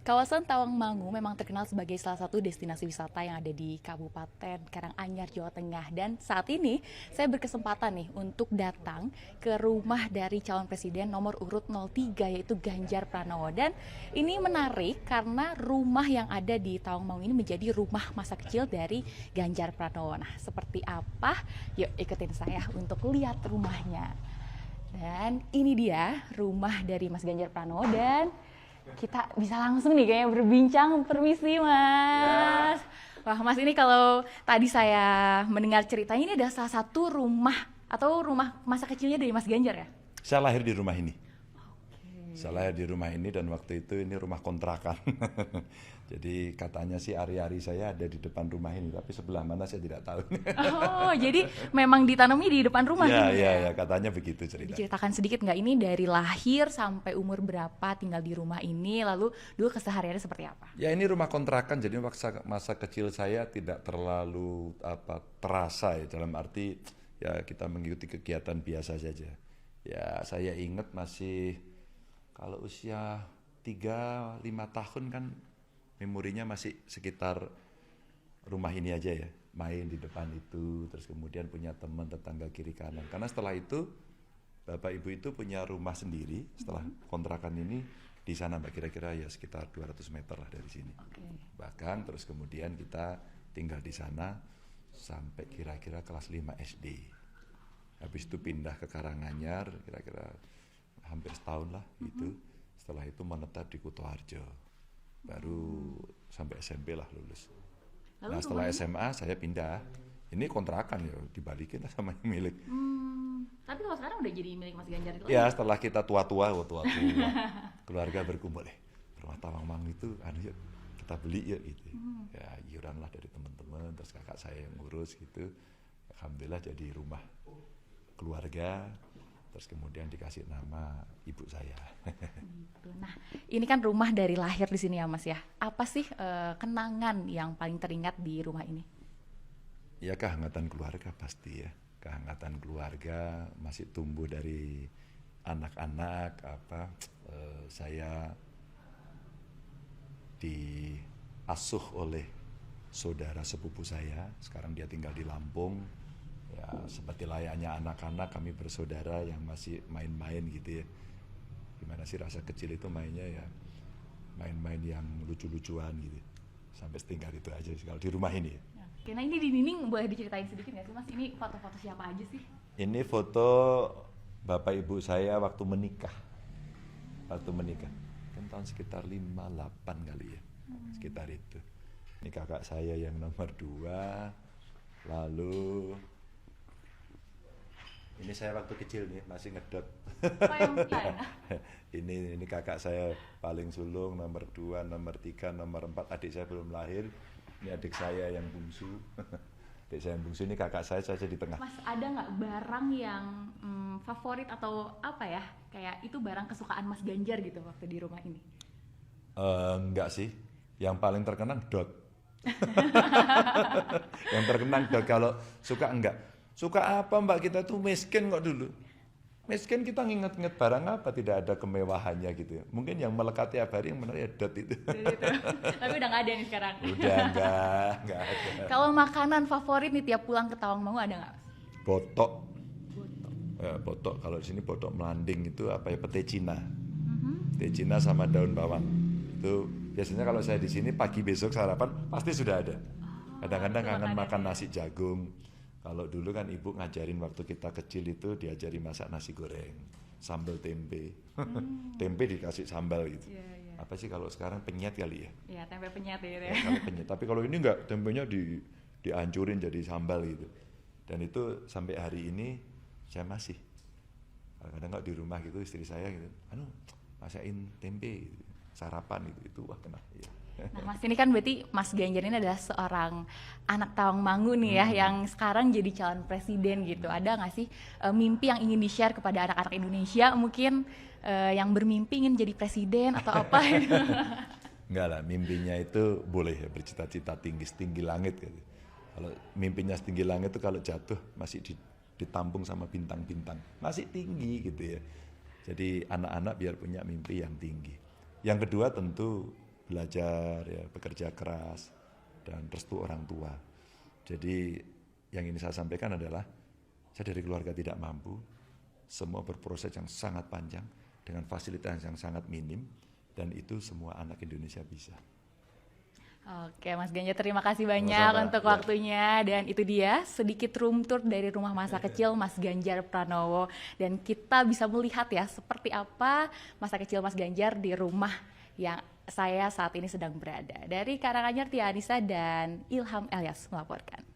Kawasan Tawangmangu memang terkenal sebagai salah satu destinasi wisata yang ada di Kabupaten Karanganyar, Jawa Tengah. Dan saat ini saya berkesempatan nih untuk datang ke rumah dari calon presiden nomor urut 03 yaitu Ganjar Pranowo. Dan ini menarik karena rumah yang ada di Tawangmangu ini menjadi rumah masa kecil dari Ganjar Pranowo. Nah, seperti apa? Yuk ikutin saya untuk lihat rumahnya. Dan ini dia rumah dari Mas Ganjar Pranowo dan kita bisa langsung nih kayaknya berbincang. Permisi Mas. Wah Mas, ini kalau tadi saya mendengar ceritanya ini adalah salah satu rumah atau rumah masa kecilnya dari Mas Ganjar ya? Saya lahir di rumah ini. Saya lahir di rumah ini dan waktu itu ini rumah kontrakan. Jadi katanya sih ari-ari saya ada di depan rumah ini, tapi sebelah mana saya tidak tahu. Oh, jadi memang ditanami di depan rumah Ya, ini ya, ya? ya, katanya begitu cerita. Diceritakan sedikit nggak ini dari lahir sampai umur berapa tinggal di rumah ini, lalu dulu kesehariannya seperti apa? Ya ini rumah kontrakan, jadi masa kecil saya tidak terlalu terasa ya, dalam arti ya kita mengikuti kegiatan biasa saja. Ya saya ingat masih kalau usia 3-5 tahun kan memorinya masih sekitar rumah ini aja ya, main di depan itu, terus kemudian punya teman tetangga kiri kanan. Karena setelah itu bapak ibu itu punya rumah sendiri setelah kontrakan ini di sana mbak, kira-kira ya sekitar 200 meter lah dari sini. Bahkan terus kemudian kita tinggal di sana sampai kira-kira kelas 5 SD. Habis itu pindah ke Karanganyar kira-kira hampir setahun lah gitu. Setelah itu menetap di Kutoarjo. Baru sampai SMP lah lulus. Lalu Nah setelah rumahnya? SMA saya pindah. Ini kontrakan ya, dibalikin lah sama yang milik. Tapi kalau sekarang udah jadi milik Mas Ganjar itu Ya lagi? setelah kita tua-tua, keluarga berkumpul rumah Tawangmangu itu, yuk kita beli yuk gitu. Ya iuran lah dari teman-teman, terus kakak saya yang ngurus gitu. Alhamdulillah jadi rumah keluarga, terus kemudian dikasih nama ibu saya. Gitu. Nah, ini kan rumah dari lahir di sini ya Mas ya. Apa sih kenangan yang paling teringat di rumah ini? Ya kehangatan keluarga pasti ya, kehangatan keluarga masih tumbuh dari anak-anak saya diasuh oleh saudara sepupu saya, sekarang dia tinggal di Lampung. Ya seperti layaknya anak-anak kami bersaudara yang masih main-main gitu ya. Gimana sih rasa kecil itu mainnya ya, main-main yang lucu-lucuan gitu. Sampai setingkat itu aja sih kalau di rumah ini ya. Oke, nah ini di dinding boleh diceritain sedikit nggak sih Mas? Ini foto-foto siapa aja sih? Ini foto bapak ibu saya waktu menikah. Waktu menikah. Kan tahun sekitar 58 kali ya. Sekitar itu. Ini kakak saya yang nomor 2. Lalu ini saya waktu kecil nih masih ngedot. Oh yang muda ya? Ini kakak saya paling sulung nomor 2, nomor 3, nomor 4. Adik saya belum lahir. Ini adik saya yang bungsu. Adik saya yang bungsu, ini kakak saya di tengah. Mas, ada nggak barang yang favorit atau apa ya? Kayak itu barang kesukaan Mas Ganjar gitu waktu di rumah ini? Enggak sih. Yang paling terkenang dot. Yang terkenang dot, kalau suka enggak. Suka apa mbak, kita tuh miskin kok dulu. Miskin kita nginget-nginget barang apa, tidak ada kemewahannya gitu. Mungkin yang melekat tiap hari yang benar ya dot itu. Dari itu. Tapi udah nggak ada nih sekarang. Udah enggak ada. Kalau makanan favorit nih tiap pulang ke Tawangmangu ada nggak? Botok. Botok, kalau di sini botok melanding itu apa ya, pete Cina. Pete Cina sama daun bawang. Itu biasanya kalau saya di sini pagi besok sarapan pasti sudah ada. Kadang-kadang itu kangen makanannya. makan nasi jagung. Kalau dulu kan ibu ngajarin waktu kita kecil itu diajari masak nasi goreng, sambal tempe. Tempe dikasih sambal gitu. Iya, iya. Apa sih kalau sekarang penyet kali ya? Iya, tempe penyet ya. Ya, kalau penyet. Tapi kalau ini enggak, tempenya dihancurin jadi sambal gitu. Dan itu sampai hari ini saya masih. Kadang-kadang di rumah gitu istri saya gitu, masakin tempe gitu, sarapan gitu, itu wah kena. Ya. Nah Mas, ini kan berarti Mas Ganjar ini adalah seorang anak Tawangmangu nih ya, yang sekarang jadi calon presiden gitu. Ada nggak sih mimpi yang ingin di-share kepada anak-anak Indonesia mungkin yang bermimpi ingin jadi presiden atau apa gitu? Enggak lah, mimpinya itu boleh ya, bercita-cita tinggi langit gitu. Kalau mimpinya setinggi langit itu kalau jatuh masih ditampung sama bintang-bintang, masih tinggi gitu ya. Jadi anak-anak biar punya mimpi yang tinggi. Yang kedua tentu belajar, ya, bekerja keras, dan restu orang tua. Jadi yang ini saya sampaikan adalah saya dari keluarga tidak mampu, semua berproses yang sangat panjang dengan fasilitas yang sangat minim, dan itu semua anak Indonesia bisa. Oke, Mas Ganjar, terima kasih banyak Sama-sama, untuk ya. waktunya. Dan itu dia sedikit room tour dari rumah masa kecil Mas Ganjar Pranowo. Dan kita bisa melihat ya seperti apa masa kecil Mas Ganjar di rumah yang saya saat ini sedang berada. Dari Karanganyar, Tia Anissa dan Ilham Elias melaporkan.